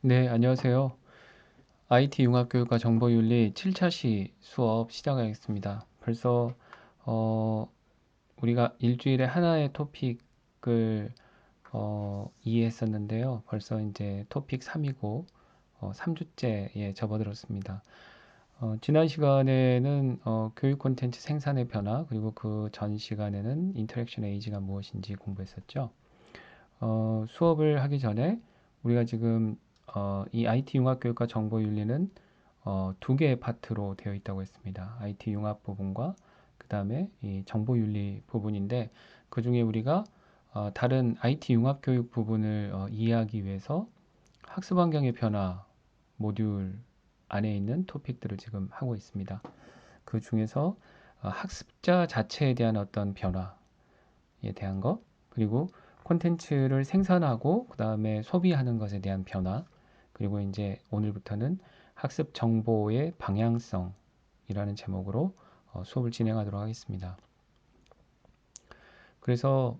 네, 안녕하세요. IT 융합교육과 정보윤리 7차 시 수업 시작하겠습니다. 벌써 어, 우리가 일주일에 하나의 토픽을 이해했었는데요. 벌써 이제 토픽 3이고 3주째에 접어들었습니다. 지난 시간에는 교육 콘텐츠 생산의 변화, 그리고 그 전 시간에는 인터랙션 에이지가 무엇인지 공부했었죠. 수업을 하기 전에 우리가 지금 이 IT 융합 교육과 정보 윤리는 두 개의 파트로 되어 있다고 했습니다. IT 융합 부분과 그 다음에 이 정보 윤리 부분인데 그 중에 우리가 다른 IT 융합 교육 부분을 이해하기 위해서 학습 환경의 변화 모듈 안에 있는 토픽들을 지금 하고 있습니다. 그 중에서 학습자 자체에 대한 어떤 변화에 대한 것, 그리고 콘텐츠를 생산하고 그 다음에 소비하는 것에 대한 변화, 그리고 이제 오늘부터는 학습 정보의 방향성이라는 제목으로 수업을 진행하도록 하겠습니다. 그래서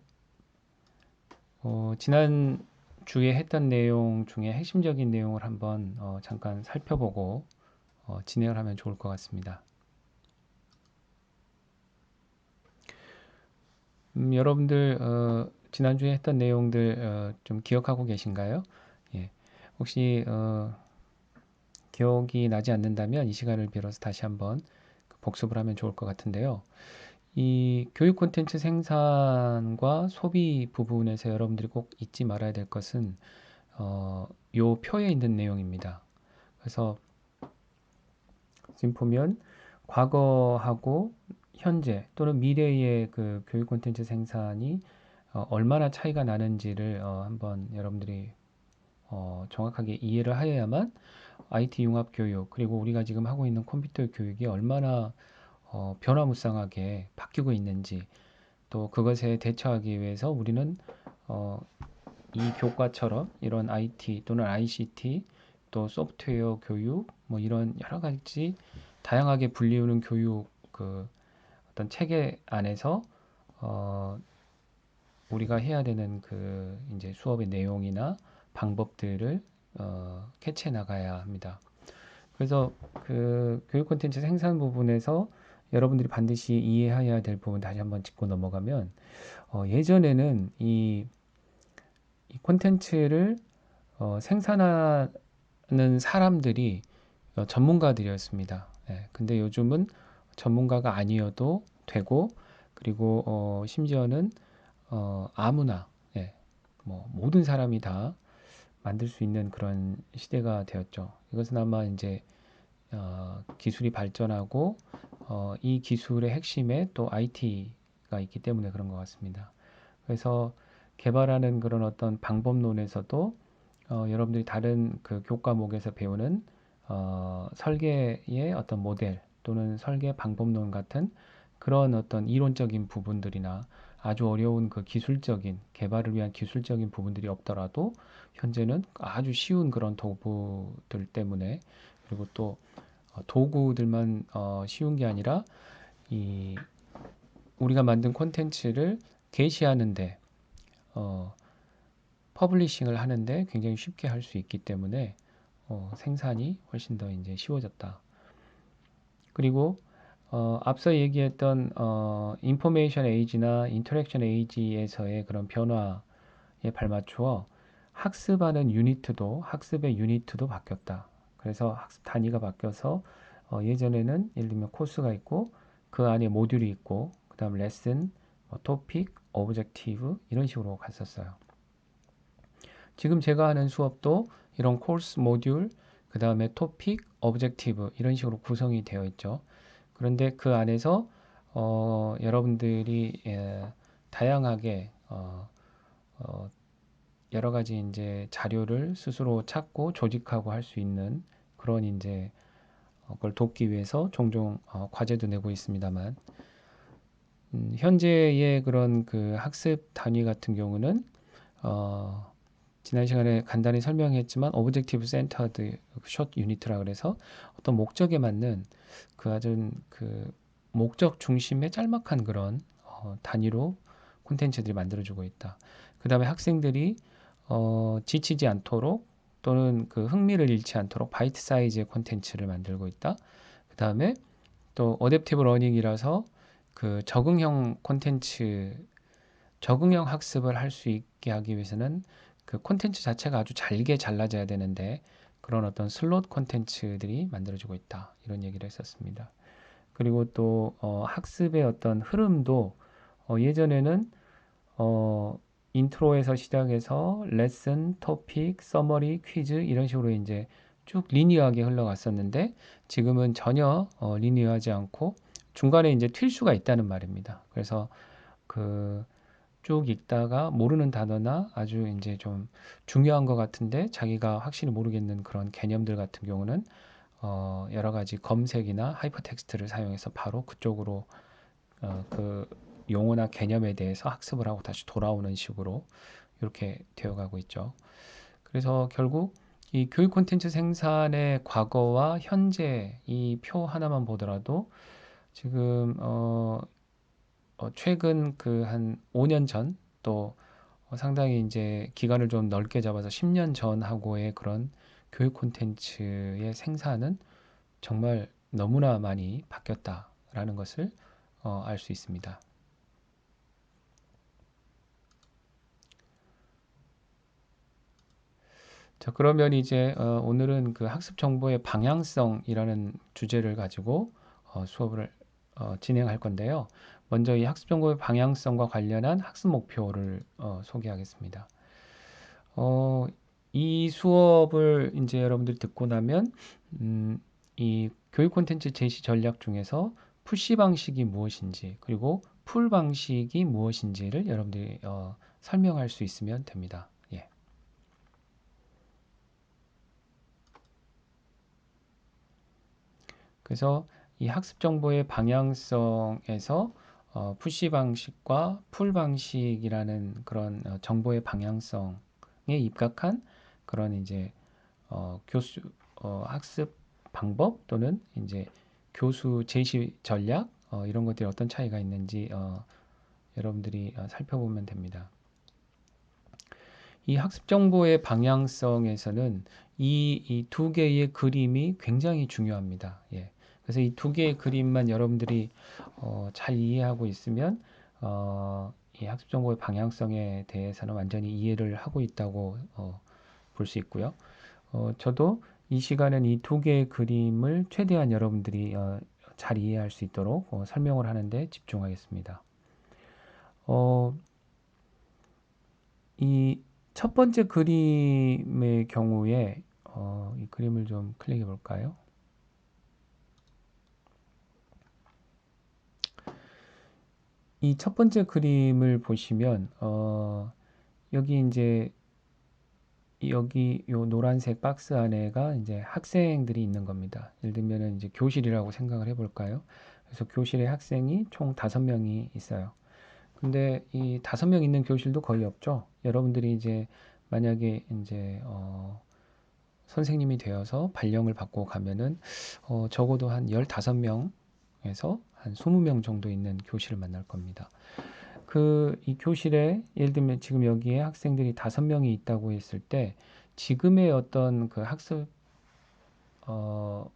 지난 주에 했던 내용 중에 핵심적인 내용을 한번 잠깐 살펴보고 진행을 하면 좋을 것 같습니다. 여러분들 지난주에 했던 내용들 좀 기억하고 계신가요? 예. 혹시 기억이 나지 않는다면 이 시간을 빌어서 다시 한번 복습을 하면 좋을 것 같은데요. 이 교육 콘텐츠 생산과 소비 부분에서 여러분들이 꼭 잊지 말아야 될 것은 요 표에 있는 내용입니다. 그래서 지금 보면 과거하고 현재 또는 미래의 그 교육 콘텐츠 생산이 얼마나 차이가 나는지를 한번 여러분들이 정확하게 이해를 하여야만 IT 융합 교육, 그리고 우리가 지금 하고 있는 컴퓨터 교육이 얼마나 변화무쌍하게 바뀌고 있는지, 또 그것에 대처하기 위해서 우리는 어, 이 교과처럼 이런 IT 또는 ICT, 또 소프트웨어 교육, 뭐 이런 여러 가지 다양하게 불리우는 교육 그 어떤 체계 안에서 어, 우리가 해야 되는 그 이제 수업의 내용이나 방법들을 캐치해 나가야 합니다. 그래서 그 교육 콘텐츠 생산 부분에서 여러분들이 반드시 이해해야 될 부분 다시 한번 짚고 넘어가면 예전에는 이 콘텐츠를 생산하는 사람들이 전문가들이었습니다. 예, 근데 요즘은 전문가가 아니어도 되고, 그리고 심지어는 아무나, 예, 뭐 모든 사람이 다 만들 수 있는 그런 시대가 되었죠. 이것은 아마 이제 기술이 발전하고 이 기술의 핵심에 또 IT가 있기 때문에 그런 것 같습니다. 그래서 개발하는 그런 어떤 방법론에서도 여러분들이 다른 그 교과목에서 배우는 설계의 어떤 모델 또는 설계 방법론 같은 그런 어떤 이론적인 부분들이나 아주 어려운 그 기술적인 개발을 위한 기술적인 부분들이 없더라도 현재는 아주 쉬운 그런 도구들 때문에, 그리고 또 도구들만 쉬운 게 아니라 이 우리가 만든 콘텐츠를 게시하는데 어, 퍼블리싱을 하는데 굉장히 쉽게 할 수 있기 때문에 생산이 훨씬 더 이제 쉬워졌다. 그리고 앞서 얘기했던 인포메이션 에이지나 인터랙션 에이지에서의 그런 변화에 발맞추어 학습하는 유니트도 학습의 유니트도 바뀌었다. 그래서 학습 단위가 바뀌어서 예전에는 예를 들면 코스가 있고 그 안에 모듈이 있고 그다음 레슨, 토픽, 오브젝티브 이런 식으로 갔었어요. 지금 제가 하는 수업도 이런 코र्스 모듈, 그 다음에 토픽, 오브젝티브 이런 식으로 구성이 되어 있죠. 그런데 그 안에서 여러분들이 다양하게 어, 여러 가지 이제 자료를 스스로 찾고 조직하고 할 수 있는 그런 이제 그걸 돕기 위해서 종종 과제도 내고 있습니다만 현재의 그런 그 학습 단위 같은 경우는 어, 지난 시간에 간단히 설명했지만 오브젝티브 센터드 숏 유니트라 그래서 어떤 목적에 맞는 그 아주 그 목적 중심의 짤막한 그런 단위로 콘텐츠들이 만들어지고 있다. 그 다음에 학생들이 지치지 않도록 또는 그 흥미를 잃지 않도록 바이트 사이즈의 콘텐츠를 만들고 있다. 그 다음에 또 어댑티브 러닝이라서 그 적응형 콘텐츠, 적응형 학습을 할 수 있게 하기 위해서는 그 콘텐츠 자체가 아주 잘게 잘라져야 되는데 그런 어떤 슬롯 콘텐츠들이 만들어지고 있다. 이런 얘기를 했었습니다. 그리고 또 학습의 어떤 흐름도 예전에는 인트로에서 시작해서 레슨, 토픽, 서머리, 퀴즈 이런 식으로 이제 쭉 리니어하게 흘러갔었는데 지금은 전혀 리니어하지 않고 중간에 이제 튈 수가 있다는 말입니다. 그래서 그 쭉 읽다가 모르는 단어나 아주 이제 좀 중요한 것 같은데 자기가 확실히 모르겠는 그런 개념들 같은 경우는 여러 가지 검색이나 하이퍼텍스트를 사용해서 바로 그쪽으로 그 용어나 개념에 대해서 학습을 하고 다시 돌아오는 식으로 이렇게 되어가고 있죠. 그래서 결국 이 교육 콘텐츠 생산의 과거와 현재 이 표 하나만 보더라도 지금 최근 그 한 5년 전 또 상당히 이제 기간을 좀 넓게 잡아서 10년 전하고의 그런 교육 콘텐츠의 생산은 정말 너무나 많이 바뀌었다라는 것을 알 수 있습니다. 자, 그러면 이제 오늘은 그 학습 정보의 방향성이라는 주제를 가지고 수업을 진행할 건데요. 먼저 이 학습 정보의 방향성과 관련한 학습 목표를 소개하겠습니다. 어, 이 수업을 이제 여러분들이 듣고 나면 이 교육 콘텐츠 제시 전략 중에서 푸시 방식이 무엇인지 그리고 풀 방식이 무엇인지를 여러분들이 설명할 수 있으면 됩니다. 예. 그래서 이 학습 정보의 방향성에서 푸시 방식과 풀 방식이라는 그런 정보의 방향성에 입각한 그런 이제 교수 학습 방법 또는 이제 교수 제시 전략 이런 것들이 어떤 차이가 있는지 여러분들이 살펴보면 됩니다. 이 학습 정보의 방향성에서는 이 두 개의 그림이 굉장히 중요합니다. 예. 그래서 이 두 개의 그림만 여러분들이 잘 이해하고 있으면 이 학습 정보의 방향성에 대해서는 완전히 이해를 하고 있다고 볼 수 있고요. 저도 이 시간은 이 두 개의 그림을 최대한 여러분들이 잘 이해할 수 있도록 설명을 하는데 집중하겠습니다. 이 첫 번째 그림의 경우에 이 그림을 좀 클릭해 볼까요? 이 첫 번째 그림을 보시면 여기 이제 여기 요 노란색 박스 안에가 이제 학생들이 있는 겁니다. 예를 들면은 이제 교실이라고 생각을 해볼까요? 그래서 교실에 학생이 총 5명이 있어요. 근데 이 5명 있는 교실도 거의 없죠. 여러분들이 이제 만약에 이제 선생님이 되어서 발령을 받고 가면은 적어도 한 15명에서 한 20명 정도 있는 교실을 만날 겁니다. 그 이 교실에 예를 들면 지금 여기에 학생들이 5명이 있다고 했을 때 지금의 어떤 그 학습 어,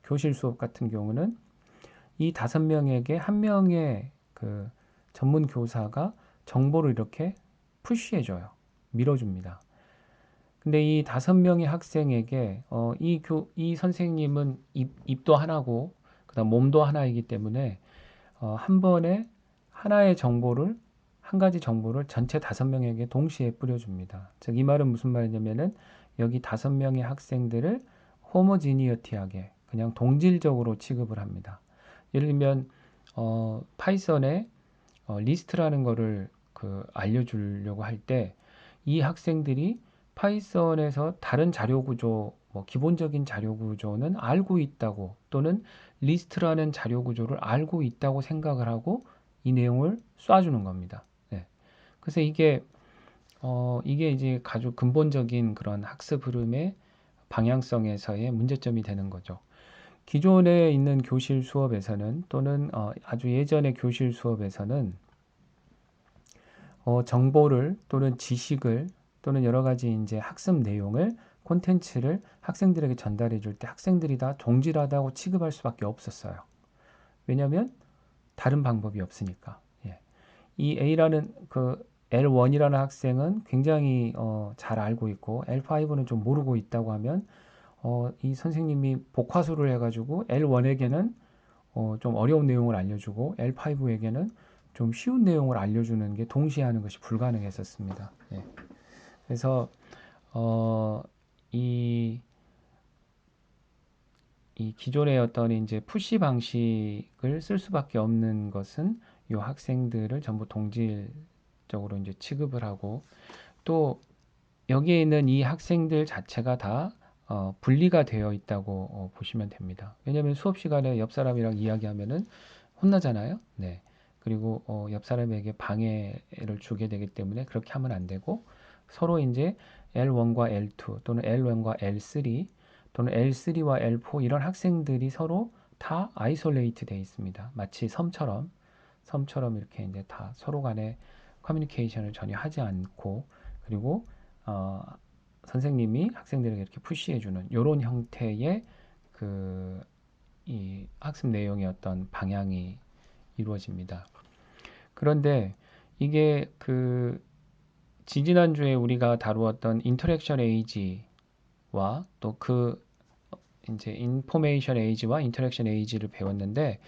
교실 수업 같은 경우는 이 5명에게 한 명의 그 전문 교사가 정보를 이렇게 푸시해줘요. 밀어줍니다. 근데 이 5명의 학생에게 이 선생님은 입도 하나고 그다음 몸도 하나이기 때문에 한 번에 하나의 정보를 한 가지 정보를 전체 5명에게 동시에 뿌려줍니다. 즉 이 말은 무슨 말이냐면은 여기 5명의 학생들을 호모지니어티하게 그냥 동질적으로 취급을 합니다. 예를 들면 파이썬에 리스트라는 거를 그 알려주려고 할 때 이 학생들이 파이썬에서 다른 자료 구조, 뭐 기본적인 자료 구조는 알고 있다고 또는 리스트라는 자료 구조를 알고 있다고 생각을 하고 이 내용을 쏴주는 겁니다. 네. 그래서 이게 이제 아주 근본적인 그런 학습 흐름의 방향성에서의 문제점이 되는 거죠. 기존에 있는 교실 수업에서는 또는 아주 예전의 교실 수업에서는 정보를 또는 지식을 또는 여러 가지 이제 학습 내용을 콘텐츠를 학생들에게 전달해 줄 때 학생들이 다 동질하다고 취급할 수밖에 없었어요. 왜냐하면 다른 방법이 없으니까. 예. 이 A라는 그 L1이라는 학생은 굉장히 잘 알고 있고 L5는 좀 모르고 있다고 하면 이 선생님이 복화수를 해가지고 L1에게는 좀 어려운 내용을 알려주고 L5에게는 좀 쉬운 내용을 알려주는 게 동시에 하는 것이 불가능했었습니다. 예. 그래서 이, 이 기존의 어떤 이제 푸시 방식을 쓸 수밖에 없는 것은 이 학생들을 전부 동질적으로 이제 취급을 하고 또 여기에 있는 이 학생들 자체가 다 분리가 되어 있다고 보시면 됩니다. 왜냐하면 수업 시간에 옆 사람이랑 이야기하면은 혼나잖아요. 네. 그리고 옆 사람에게 방해를 주게 되기 때문에 그렇게 하면 안 되고 서로 이제 L1과 L2 또는 L1과 L3 또는 L3와 L4 이런 학생들이 서로 다 아이솔레이트 되어 있습니다. 마치 섬처럼 이렇게 이제 다 서로 간에 커뮤니케이션을 전혀 하지 않고 그리고 어, 선생님이 학생들에게 이렇게 푸시해주는 이런 형태의 그 이 학습 내용의 어떤 방향이 이루어집니다. 그런데 이게 그 지지난주에 우리가 다루었던 인터랙션 에이지와 또 그 이제 인포메이션 에이지와 인터랙션 에이지를 배웠는데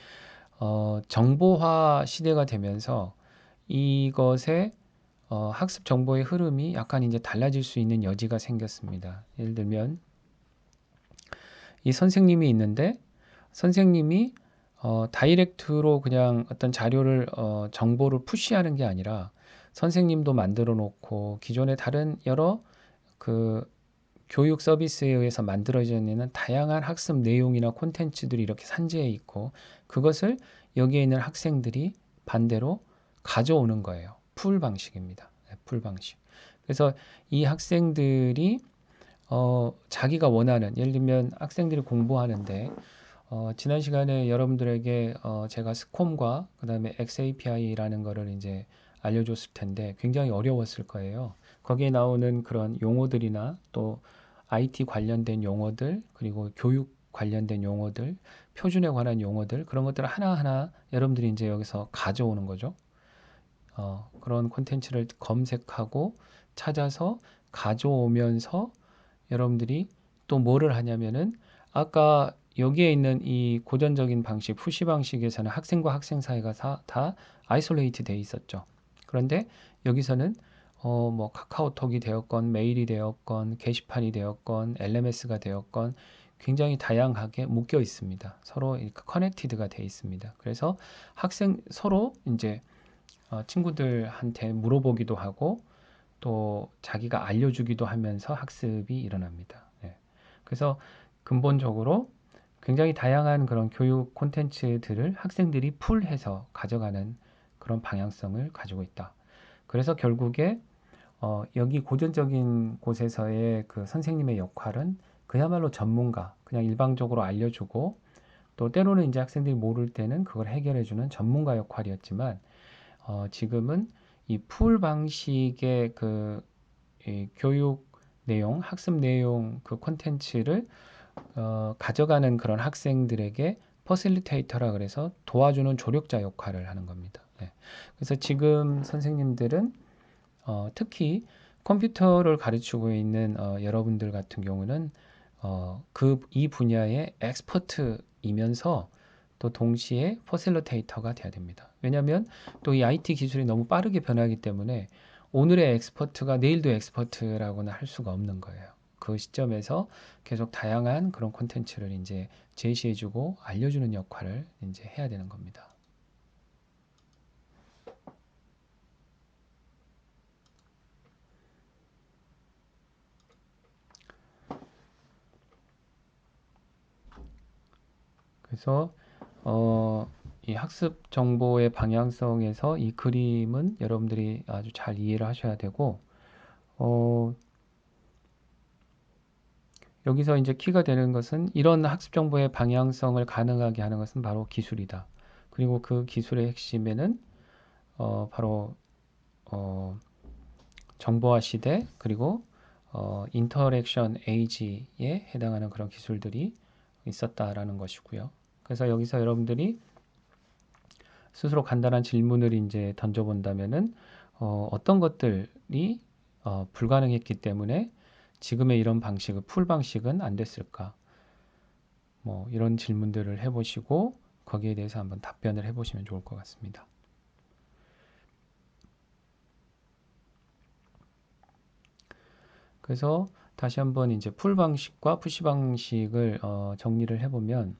정보화 시대가 되면서 이것의 학습 정보의 흐름이 약간 이제 달라질 수 있는 여지가 생겼습니다. 예를 들면 이 선생님이 있는데 선생님이 다이렉트로 그냥 어떤 자료를 정보를 푸시하는 게 아니라 선생님도 만들어 놓고 기존의 다른 여러 그 교육 서비스에 의해서 만들어져 있는 다양한 학습 내용이나 콘텐츠들이 이렇게 산재해 있고 그것을 여기에 있는 학생들이 반대로 가져오는 거예요. 풀 방식입니다. 네, 풀 방식. 그래서 이 학생들이 자기가 원하는 예를 들면 학생들이 공부하는데 지난 시간에 여러분들에게 제가 스콤과 그다음에 XAPI라는 거를 이제 알려줬을 텐데 굉장히 어려웠을 거예요. 거기에 나오는 그런 용어들이나 또 IT 관련된 용어들 그리고 교육 관련된 용어들 표준에 관한 용어들 그런 것들을 하나하나 여러분들이 이제 여기서 가져오는 거죠. 그런 콘텐츠를 검색하고 찾아서 가져오면서 여러분들이 또 뭐를 하냐면은 아까 여기에 있는 이 고전적인 방식, 푸시 방식에서는 학생과 학생 사이가 다 아이솔레이트 돼 있었죠. 그런데 여기서는 뭐 카카오톡이 되었건 메일이 되었건 게시판이 되었건 LMS가 되었건 굉장히 다양하게 묶여 있습니다. 서로 이렇게 커넥티드가 돼 있습니다. 그래서 학생 서로 이제 친구들한테 물어보기도 하고 또 자기가 알려주기도 하면서 학습이 일어납니다. 네. 그래서 근본적으로 굉장히 다양한 그런 교육 콘텐츠들을 학생들이 풀해서 가져가는 그런 방향성을 가지고 있다. 그래서 결국에 여기 고전적인 곳에서의 그 선생님의 역할은 그야말로 전문가, 그냥 일방적으로 알려주고 또 때로는 이제 학생들이 모를 때는 그걸 해결해주는 전문가 역할이었지만 지금은 이 풀 방식의 이 교육 내용, 학습 내용 그 콘텐츠를 가져가는 그런 학생들에게 퍼실리테이터라 그래서 도와주는 조력자 역할을 하는 겁니다. 네. 그래서 지금 선생님들은 특히 컴퓨터를 가르치고 있는 여러분들 같은 경우는 이 분야의 엑스퍼트이면서 또 동시에 퍼실리테이터가 돼야 됩니다. 왜냐하면 또 이 IT 기술이 너무 빠르게 변하기 때문에 오늘의 엑스퍼트가 내일도 엑스퍼트라고는 할 수가 없는 거예요. 그 시점에서 계속 다양한 그런 콘텐츠를 이제 제시해주고 알려주는 역할을 이제 해야 되는 겁니다. 그래서 이 학습 정보의 방향성에서 이 그림은 여러분들이 아주 잘 이해를 하셔야 되고 어, 여기서 이제 키가 되는 것은 이런 학습 정보의 방향성을 가능하게 하는 것은 바로 기술이다. 그리고 그 기술의 핵심에는 바로 정보화 시대 그리고 인터랙션 에이지에 해당하는 그런 기술들이 있었다라는 것이고요. 그래서 여기서 여러분들이 스스로 간단한 질문을 이제 던져본다면은 어떤 것들이 불가능했기 때문에 지금의 이런 방식의 풀 방식은 안 됐을까? 뭐 이런 질문들을 해보시고 거기에 대해서 한번 답변을 해보시면 좋을 것 같습니다. 그래서 다시 한번 이제 풀 방식과 푸시 방식을 정리를 해보면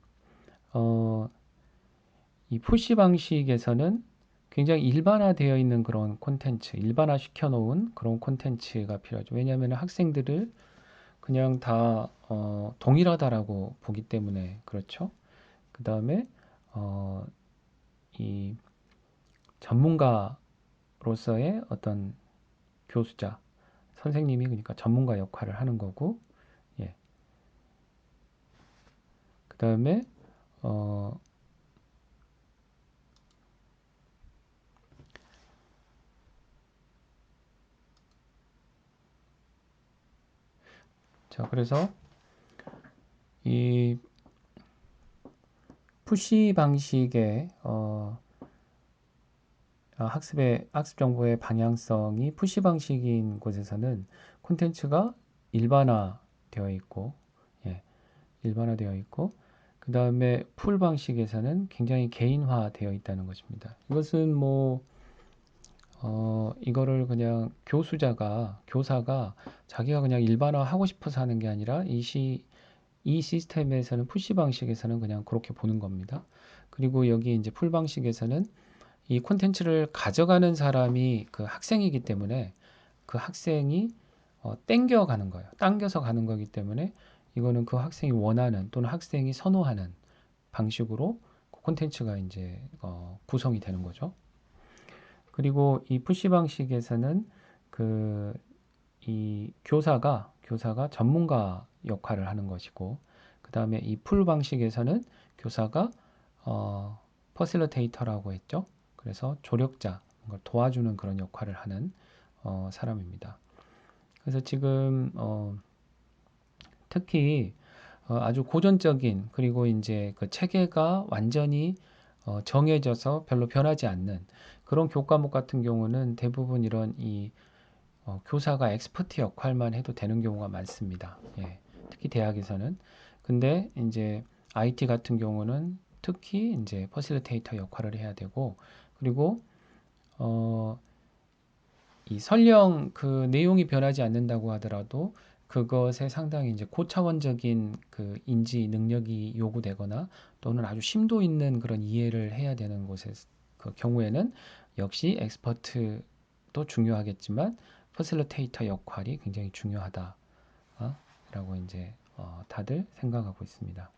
이 푸시 방식에서는 굉장히 일반화되어 있는 그런 콘텐츠, 일반화 시켜놓은 그런 콘텐츠가 필요하죠. 왜냐하면 학생들을 그냥 다 동일하다라고 보기 때문에 그렇죠. 그 다음에 이 전문가로서의 어떤 교수자, 선생님이 그러니까 전문가 역할을 하는 거고, 예. 그 다음에 어, 자 그래서 이 푸시 방식의 학습 정보의 방향성이 푸시 방식인 곳에서는 콘텐츠가 일반화되어 있고, 예, 일반화되어 있고, 그 다음에 풀 방식에서는 굉장히 개인화되어 있다는 것입니다. 이것은 뭐, 이거를 그냥 교사가 자기가 그냥 일반화 하고 싶어서 하는 게 아니라 이 시스템에서는 푸시 방식에서는 그냥 그렇게 보는 겁니다. 그리고 여기 이제 풀 방식에서는 이 콘텐츠를 가져가는 사람이 그 학생이기 때문에 그 학생이 땡겨 가는 거예요. 당겨서 가는 거기 때문에 이거는 그 학생이 원하는 또는 학생이 선호하는 방식으로 그 콘텐츠가 이제 구성이 되는 거죠. 그리고 이 푸시 방식에서는 그 이 교사가 전문가 역할을 하는 것이고, 그 다음에 이 풀 방식에서는 교사가 퍼실리테이터라고 했죠. 그래서 조력자, 뭔가 도와주는 그런 역할을 하는 사람입니다. 그래서 지금 특히 아주 고전적인 그리고 이제 그 체계가 완전히 정해져서 별로 변하지 않는 그런 교과목 같은 경우는 대부분 이런 이 교사가 엑스퍼트 역할만 해도 되는 경우가 많습니다. 예, 특히 대학에서는. 근데 이제 IT 같은 경우는 특히 이제 퍼실리테이터 역할을 해야 되고, 그리고 어, 이 설령 그 내용이 변하지 않는다고 하더라도 그것에 상당히 이제 고차원적인 그 인지 능력이 요구되거나 또는 아주 심도 있는 그런 이해를 해야 되는 곳에 그 경우에는 역시 엑스퍼트도 중요하겠지만 퍼실리테이터 역할이 굉장히 중요하다라고 이제 다들 생각하고 있습니다.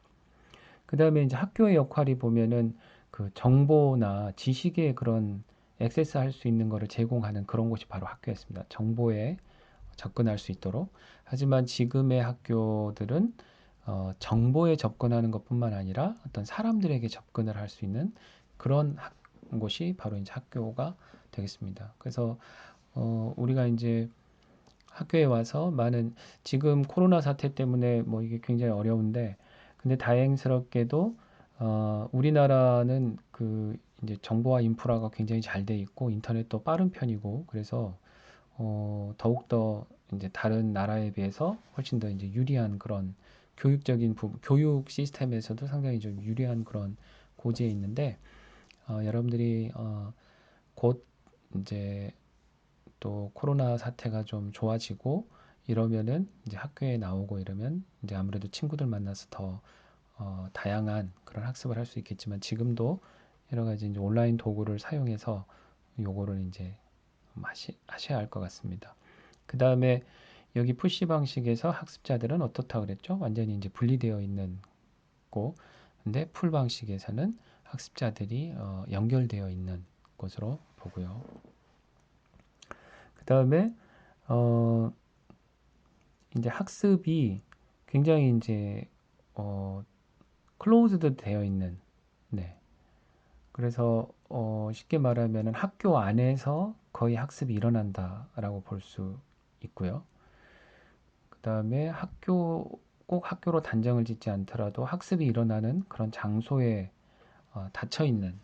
그 다음에 이제 학교의 역할이 보면은 그 정보나 지식의 그런 액세스 할 수 있는 거를 제공하는 그런 곳이 바로 학교였습니다. 정보에 접근할 수 있도록. 하지만 지금의 학교들은 정보에 접근하는 것뿐만 아니라 어떤 사람들에게 접근을 할 수 있는 그런 곳이 바로 이제 학교가 되겠습니다. 그래서 우리가 이제 학교에 와서 많은 지금 코로나 사태 때문에 뭐 이게 굉장히 어려운데 근데 다행스럽게도 우리나라는 그 이제 정보화 인프라가 굉장히 잘 돼 있고 인터넷도 빠른 편이고 그래서 더욱더 이제 다른 나라에 비해서 훨씬 더 이제 유리한 그런 교육 시스템에서도 상당히 좀 유리한 그런 고지에 있는데 여러분들이 곧 이제 또 코로나 사태가 좀 좋아지고 이러면은 이제 학교에 나오고 이러면 이제 아무래도 친구들 만나서 더 다양한 그런 학습을 할 수 있겠지만 지금도 여러 가지 이제 온라인 도구를 사용해서 요거를 이제 하셔야 할 것 같습니다. 그 다음에 여기 푸시 방식에서 학습자들은 어떻다 그랬죠? 완전히 이제 분리되어 있는 고 근데 풀 방식에서는 학습자들이 연결되어 있는 것으로 보고요. 그 다음에 어, 이제 학습이 굉장히 이제 클로즈드 되어 있는 네. 그래서 쉽게 말하면은 학교 안에서 거의 학습이 일어난다라고 볼 수 있고요. 그다음에 꼭 학교로 단정을 짓지 않더라도 학습이 일어나는 그런 장소에 닫혀 있는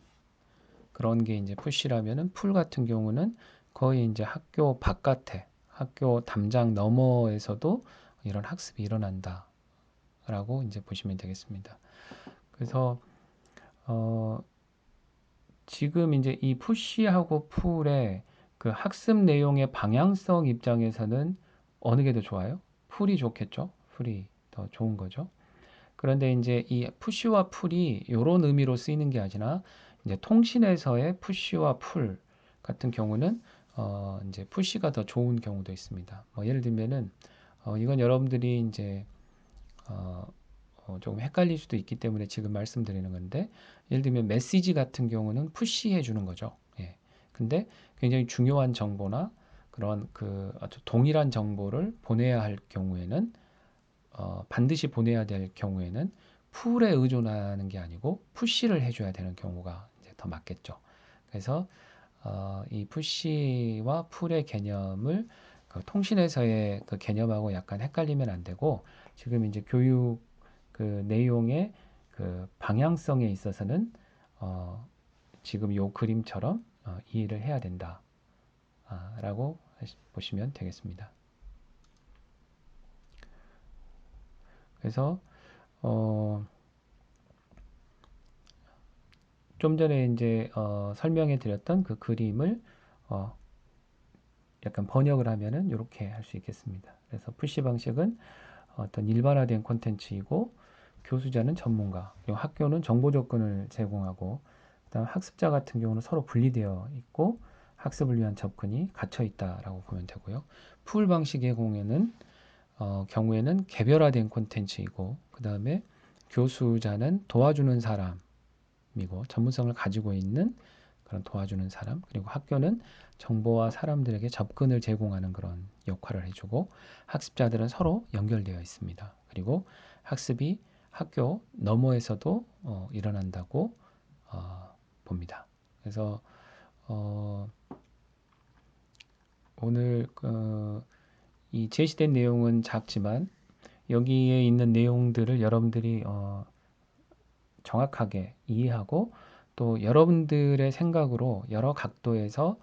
그런 게 이제 푸시라면은, 풀 같은 경우는 거의 이제 학교 바깥에, 학교 담장 너머에서도 이런 학습이 일어난다라고 이제 보시면 되겠습니다. 그래서 어, 지금 이제 이 푸시하고 풀의 그 학습 내용의 방향성 입장에서는 어느 게 더 좋아요? 풀이 좋겠죠? 풀이 더 좋은 거죠. 그런데 이제 이 푸시와 풀이 이런 의미로 쓰이는 게 아니라, 이제 통신에서의 푸시와 풀 같은 경우는 이제 푸시가 더 좋은 경우도 있습니다. 뭐 예를 들면은 이건 여러분들이 이제 어, 조금 헷갈릴 수도 있기 때문에 지금 말씀드리는 건데, 예를 들면 메시지 같은 경우는 푸시해 주는 거죠. 예. 근데 굉장히 중요한 정보나 그런 그 아주 동일한 정보를 보내야 할 경우에는, 반드시 보내야 될 경우에는 풀에 의존하는 게 아니고 푸시를 해줘야 되는 경우가 이제 더 맞겠죠. 그래서 이 푸시와 풀의 개념을 그 통신에서의 그 개념하고 약간 헷갈리면 안 되고, 지금 이제 교육 그 내용의 그 방향성에 있어서는 지금 요 그림처럼 이해를 해야 된다라고 보시면 되겠습니다. 그래서 어, 좀 전에 이제 설명해 드렸던 그 그림을 어, 약간 번역을 하면은 이렇게 할 수 있겠습니다. 그래서 푸시 방식은 어떤 일반화된 콘텐츠이고, 교수자는 전문가, 그리고 학교는 정보 접근을 제공하고, 그다음 학습자 같은 경우는 서로 분리되어 있고 학습을 위한 접근이 갇혀 있다라고 보면 되고요. 풀 방식의 경우에는 개별화된 콘텐츠이고, 그 다음에 교수자는 도와주는 사람이고 전문성을 가지고 있는 그런 도와주는 사람, 그리고 학교는 정보와 사람들에게 접근을 제공하는 그런 역할을 해주고, 학습자들은 서로 연결되어 있습니다. 그리고 학습이 학교 너머에서도 일어난다고 봅니다. 그래서 어, 오늘 이 제시된 내용은 작지만 여기에 있는 내용들을 여러분들이 정확하게 이해하고, 또 여러분들의 생각으로 여러 각도에서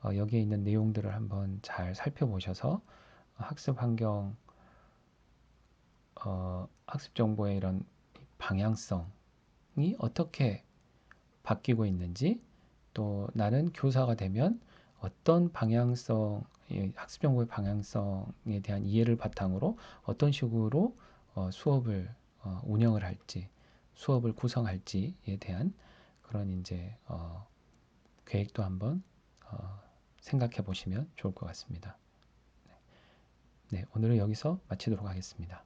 여기에 있는 내용들을 한번 잘 살펴보셔서 학습 환경, 학습 정보의 이런 방향성이 어떻게 바뀌고 있는지, 또 나는 교사가 되면 어떤 방향성, 학습 정보의 방향성에 대한 이해를 바탕으로 어떤 식으로 수업을 운영을 할지, 수업을 구성할지에 대한 그런 이제 계획도 한번 생각해 보시면 좋을 것 같습니다. 네, 오늘은 여기서 마치도록 하겠습니다.